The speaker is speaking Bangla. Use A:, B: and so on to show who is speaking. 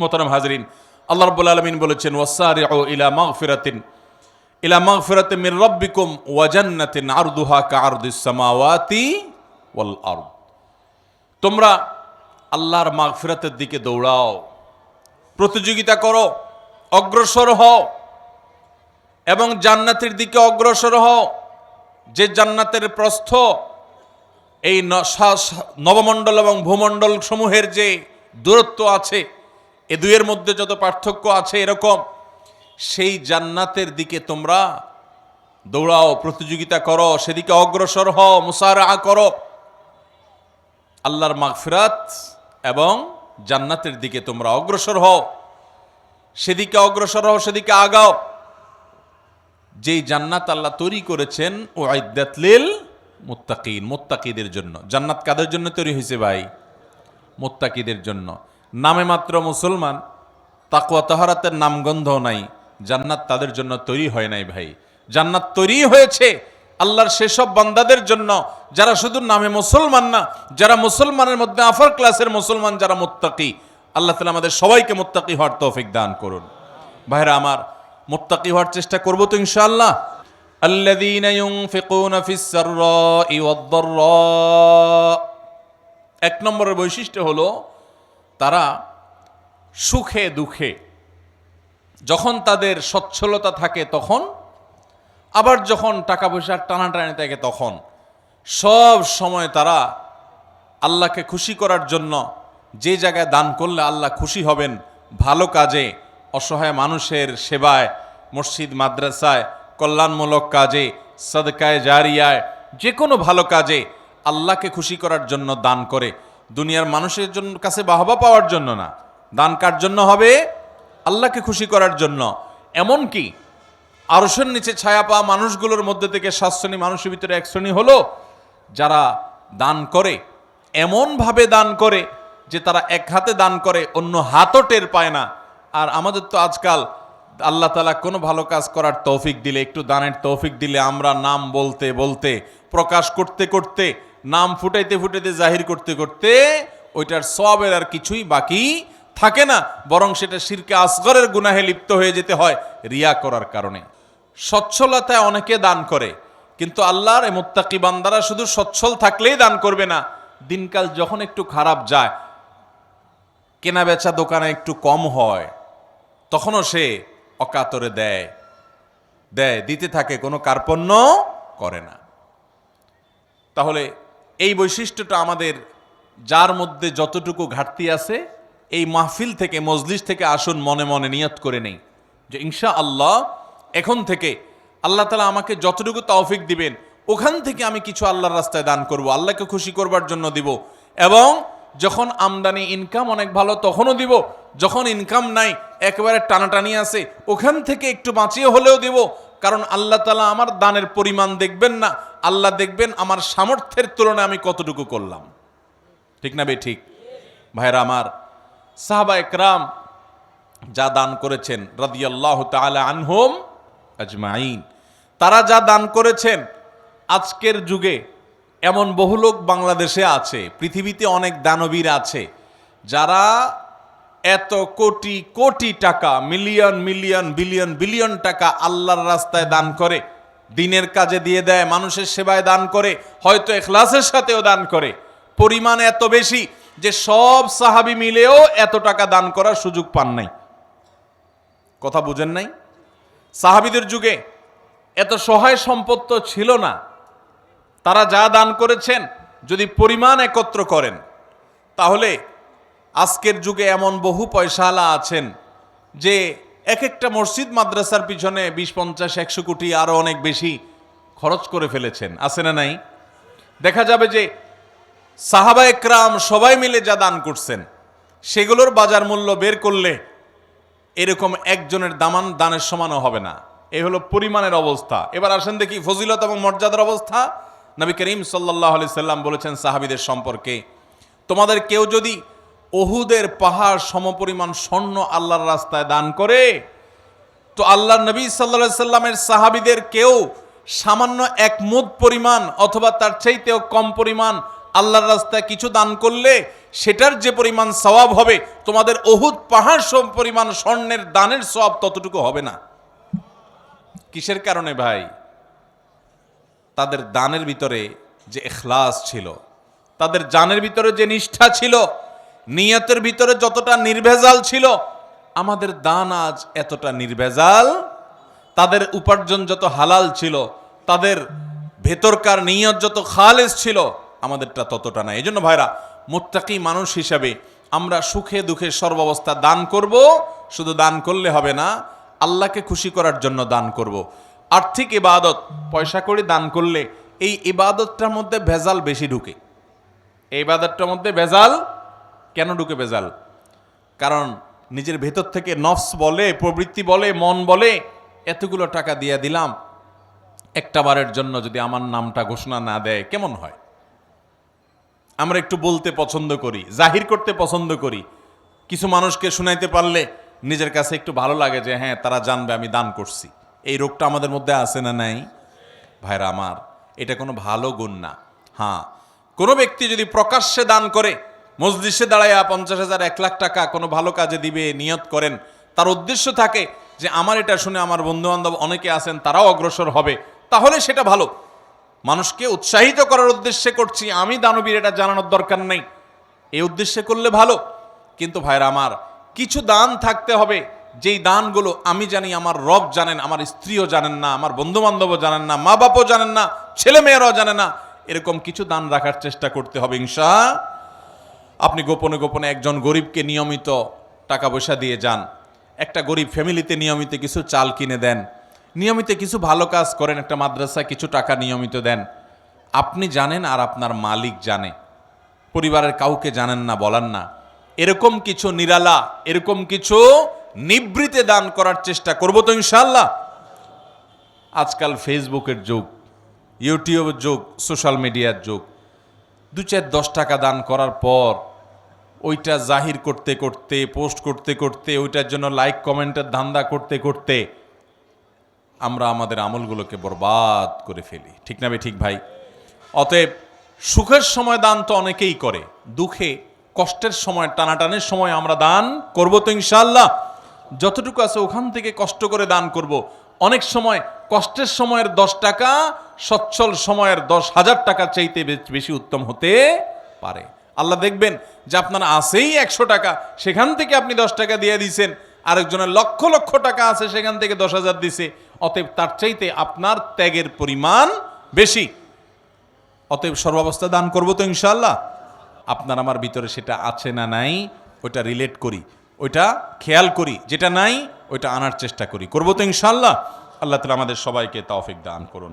A: মোহতারাম হাজরিন, আল্লাহ রাব্বুল আলামিন বলেছেন, ওয়াসারিউ ইলা মাগফিরাতিন মির রাব্বিকুম ওয়া জান্নাতিন আরদুহা কাআরদিস সামাওয়াতি ওয়াল আরদ। তোমরা আল্লাহর মাগফিরাতের দিকে দৌড়াও, প্রতিযোগিতা করো, অগ্রসর হও এবং জান্নাতের দিকে অগ্রসর হও, যে জান্নাতের প্রস্থ এই নবমণ্ডল এবং ভূমণ্ডল সমূহের যে দূরত্ব আছে, এ দুয়ের মধ্যে যত পার্থক্য আছে এরকম, সেই জান্নাতের দিকে তোমরা দৌড়াও, প্রতিযোগিতা করো, সেদিকে অগ্রসর হও, মুসারা করো। আল্লাহর মাগফিরাত এবং জান্নাতের দিকে তোমরা অগ্রসর হও, সেদিকে অগ্রসর হও, সেদিকে আগাও। যেই জান্নাত আল্লাহ তৈরি করেছেন উইদ্দাত লিল মুত্তাকিন, মুত্তাকিদের জন্য। জান্নাত কাদের জন্য তৈরি হয়েছে ভাই? মুত্তাকিদের জন্য। নামে মাত্র মুসলমান, তাকওয়া তাহারাতের নামগন্ধ নাই, জান্নাত তাদের জন্য তৈরি হয় নাই ভাই। জান্নাত তৈরি হয়েছে আল্লাহর সেসব বান্দাদের জন্য যারা শুধু নামে মুসলমান না, যারা মুসলমানের মধ্যে আফার ক্লাসের মুসলমান, যারা মুত্তাকি। আল্লাহ তাআলা আমাদের সবাইকে মুত্তাকি হওয়ার তৌফিক দান করুন। ভাইরা আমার, মুত্তাকি হওয়ার চেষ্টা করব তো ইনশাআল্লাহ। আল্লাযীনা ইউনফিকুনা ফিস সাররাই ওয়াদ-দাররা, এক নম্বরের বৈশিষ্ট্য হলো তারা সুখে দুঃখে, যখন তাদের সচ্ছলতা থাকে তখন, আবার যখন টাকা পয়সার টানাটানি থাকে তখন, সব সময় তারা আল্লাহকে খুশি করার জন্য যে জায়গায় দান করলে আল্লাহ খুশি হবেন, ভালো কাজে, অসহায় মানুষের সেবায়, মসজিদ মাদ্রাসায়, কল্যাণমূলক কাজে, সাদকায়ে জারিয়ায়, যে কোনো ভালো কাজে আল্লাহকে খুশি করার জন্য দান করে। দুনিয়ার মানুষের জন্য কাছে বাহবা পাওয়ার জন্য না, দান কার জন্য হবে? আল্লাহকে খুশি করার জন্য। এমনকি আরশের নিচে ছায়া পাওয়া মানুষগুলোর মধ্যে থেকে 7 শ্রেণী মানুষের ভিতরে 1 শ্রেণী হলো যারা দান করে, এমনভাবে দান করে যে তারা এক হাতে দান করে, অন্য হাতও টের পায় না। আর আমাদের তো আজকাল আল্লাহ তাআলা কোনো ভালো কাজ করার তৌফিক দিলে, একটু দানের তৌফিক দিলে, আমরা নাম বলতে বলতে, প্রকাশ করতে করতে, নাম ফুটাইতে ফুটাইতে, জাহির করতে করতে ওইটার সওয়াবের আর কিছুই বাকি থাকে না, বরং সেটা শিরকে আসগরের গুনাহে লিপ্ত হয়ে যেতে হয় রিয়া করার কারণে। সচ্ছলতায় অনেকে দান করে, কিন্তু আল্লাহর এই মুত্তাকি বান্দারা শুধু সচ্ছল থাকলেই দান করবে না, দিনকাল যখন একটু খারাপ যায়, কেনা বেচা দোকানে একটু কম হয়, তখনও সে অকাতরে দেয়, দিতে থাকে, কোনো কার্পণ্য করে না। তাহলে এই বৈশিষ্ট্যটা আমাদের, যার মধ্যে যতটুকু ঘাটতি আছে, এই মাহফিল থেকে, মজলিস থেকে আসুন মনে মনে নিয়ত করে নেই যে ইনশাআল্লাহ এখন থেকে আল্লাহ তাআলা আমাকে যতটুকু তৌফিক দিবেন ওখান থেকে আমি কিছু আল্লাহর রাস্তায় দান করব, আল্লাহকে খুশি করবার জন্য দিব। এবং যখন আমদানি ইনকাম অনেক ভালো তখনও দিব, যখন ইনকাম নাই, একেবারে টানাটানি আছে, ওখান থেকে একটু বাঁচিয়ে হলেও দিব। কারণ আল্লাহ তাআলা আমার দানের পরিমাণ দেখবেন না, আল্লাহ দেখবেন আমার সামর্থ্যের তুলনায় আমি কতটুকু করলাম। ঠিক না বে ঠিক? ভাইরা আমার, সাহাবা একরাম যা দান করেছেন রাদিয়াল্লাহু তাআলা আনহুম আজমাইন, তারা যা দান করেছেন, আজকের যুগে এমন বহু লোক বাংলাদেশে আছে, পৃথিবীতে অনেক দানবীর আছে যারা এত কোটি কোটি টাকা, মিলিয়ন মিলিয়ন বিলিয়ন বিলিয়ন টাকা আল্লাহর রাস্তায় দান করে, দিনের কাজে দিয়ে দেয়, মানুষের সেবায় দান করে, হয়তো ইখলাসের সাথেও দান করে। পরিমাণ এত বেশি যে সব সাহাবী মিলেও এত টাকা দান করার সুযোগ পান নাই। কথা বুঝেন নাই? সাহাবীদের যুগে এত সহায় সম্পদ তো ছিল না। তারা যা দান করেছেন যদি পরিমাণ একত্র করেন, তাহলে আজকের যুগে এমন বহু পয়সাওয়ালা আছেন যে এক একটা মসজিদ মাদ্রাসার পিছনে 20, 50, 100 কোটি আরো অনেক বেশি খরচ করে ফেলেছেন। আছে না নাই? দেখা যাবে যে সাহাবা একরাম সবাই মিলে যা দান করছেন সেগুলোর বাজার মূল্য বের করলে এরকম একজনের দানের সমানও হবে না। এই হলো পরিমাণের অবস্থা। এবার আসেন দেখি ফজিলত এবং মর্যাদার অবস্থা। নবী করিম সাল্লাল্লাহু আলাইহি সাল্লাম বলেছেন সাহাবীদের সম্পর্কে, তোমাদের কেউ যদি উহুদের পাহাড় সমপরিমাণ স্বর্ণ আল্লাহর রাস্তায় দান করে, তো আল্লাহর নবী সাল্লাল্লাহু আলাইহি সাল্লামের সাহাবীদের কেউ সামান্য 1 মুদ পরিমাণ অথবা তার চাইতেও কম পরিমাণ আল্লাহর রাস্তায় কিছু দান করলে সেটার যে পরিমাণ সওয়াব হবে তোমাদের উহুদ পাহাড় সম পরিমাণ স্বর্ণের দানের সওয়াব ততটুকু হবে না। কিসের কারণে ভাই? তাদের দানের ভিতরে যে ইখলাস ছিল, তাদের জানের ভিতরে যে নিষ্ঠা ছিল, নিয়তের ভিতরে যতটা নির্ভেজাল ছিল, আমাদের দান আজ এতটা নির্ভেজাল। তাদের উপার্জন যত হালাল ছিল, তাদের ভেতরকার নিয়ত যত খালেস ছিল, আমাদেরটা ততটা না। এই জন্য ভাইরা, মুত্তাকি মানুষ হিসাবে আমরা সুখে দুঃখে সর্বাবস্থা দান করব। শুধু দান করলে হবে না, আল্লাহকে খুশি করার জন্য দান করব। আর্থিক ইবাদত, পয়সা করে দান করলে এই ইবাদতটার মধ্যে ভেজাল বেশি ঢুকে। এই ইবাদতটার মধ্যে ভেজাল কেন ঢুকে? ভেজাল কারণ নিজের ভেতর থেকে নফস বলে, প্রবৃত্তি বলে, মন বলে, এতগুলো টাকা দিয়ে দিলাম, একটা বারের জন্য যদি আমার নামটা ঘোষণা না দেয় কেমন হয়? আমরা একটু বলতে পছন্দ করি, জাহির করতে পছন্দ করি। কিছু মানুষকে শুনাইতে পারলে নিজের কাছে একটু ভালো লাগে যে হ্যাঁ, তারা জানবে আমি দান করছি। এই রোগটা আমাদের মধ্যে আছে না নাই? ভাইরা আমার, এটা কোনো ভালো গুণ না। হ্যাঁ, কোনো ব্যক্তি যদি প্রকাশ্যে দান করে, মজলিসে দাঁড়াইয়া 50,000 1 লাখ টাকা কোনো ভালো কাজে দিবে নিয়ত করেন, তার উদ্দেশ্য থাকে যে আমার এটা শুনে আমার বন্ধু বান্ধব অনেকে আছেন তারাও অগ্রসর হবে, তাহলে সেটা ভালো। মানুষকে উৎসাহিত করার উদ্দেশ্যে করছি, আমি দানবীর এটা জানানোর দরকার নেই, এই উদ্দেশ্যে করলে ভালো। কিন্তু ভাইরা আমার, কিছু দান থাকতে হবে যেই দানগুলো আমি জানি, আমার রব জানেন, আমার স্ত্রীও জানেন না, আমার বন্ধু বান্ধবও জানেন না, মা বাপও জানেন না, ছেলে মেয়েরাও জানে না। এরকম কিছু দান রাখার চেষ্টা করতে হবে ইনশাআল্লাহ। আপনি গোপনে গোপনে একজন গরিবকে নিয়মিত টাকা পয়সা দিয়ে যান, একটা গরিব ফ্যামিলিতে নিয়মিত কিছু চাল কিনে দেন, নিয়মিত কিছু ভালো কাজ করেন, একটা মাদ্রাসায় কিছু টাকা নিয়মিত দেন। আপনি জানেন আর আপনার মালিক জানে, পরিবারের কাউকে জানেন না, বলার না। এরকম কিছু নিরালা, এরকম কিছু নিবৃতে দান করার চেষ্টা করব তো ইনশাআল্লাহ। আজকাল ফেসবুকের যুগ, ইউটিউবের যুগ, সোশ্যাল মিডিয়ার যুগ। 2-4-10 টাকা দান করার পর ওইটা জাহির করতে করতে, পোস্ট করতে করতে, ওইটার জন্য লাইক কমেন্টের ধান্দা করতে করতে আমরা আমাদের আমলগুলোকে বরবাদ করে ফেলি। ঠিক না ঠিক ভাই? অতএব সুখের সময় দান তো অনেকেই করে, দুঃখে কষ্টের সময়, টানাটানের সময় আমরা দান করব তো ইনশাআল্লাহ। যতটুকু আছে ওখান থেকে কষ্ট করে দান করব। অনেক সময় কষ্টের সময়ের 10 টাকা সচ্ছল সময়ের 10,000 টাকা চাইতে বেশি উত্তম হতে পারে। আল্লাহ দেখবেন যে আপনার আছেই 100 টাকা, সেখান থেকে আপনি 10 টাকা দিয়ে দিয়েছেন, আরেকজনের লক্ষ লক্ষ টাকা আছে, সেখান থেকে 10,000 দিছে। অতএব তার চাইতে আপনার ত্যাগের পরিমাণ বেশি। অতএব সর্বাবস্থা দান করব তো ইনশাআল্লাহ। আপনার আমার ভিতরে সেটা আছে না নাই, ওইটা রিলেট করি, ওইটা খেয়াল করি, যেটা নাই ওইটা আনার চেষ্টা করি, করব তো ইনশাআল্লাহ। আল্লাহ তাআলা আমাদের সবাইকে তৌফিক দান করুন।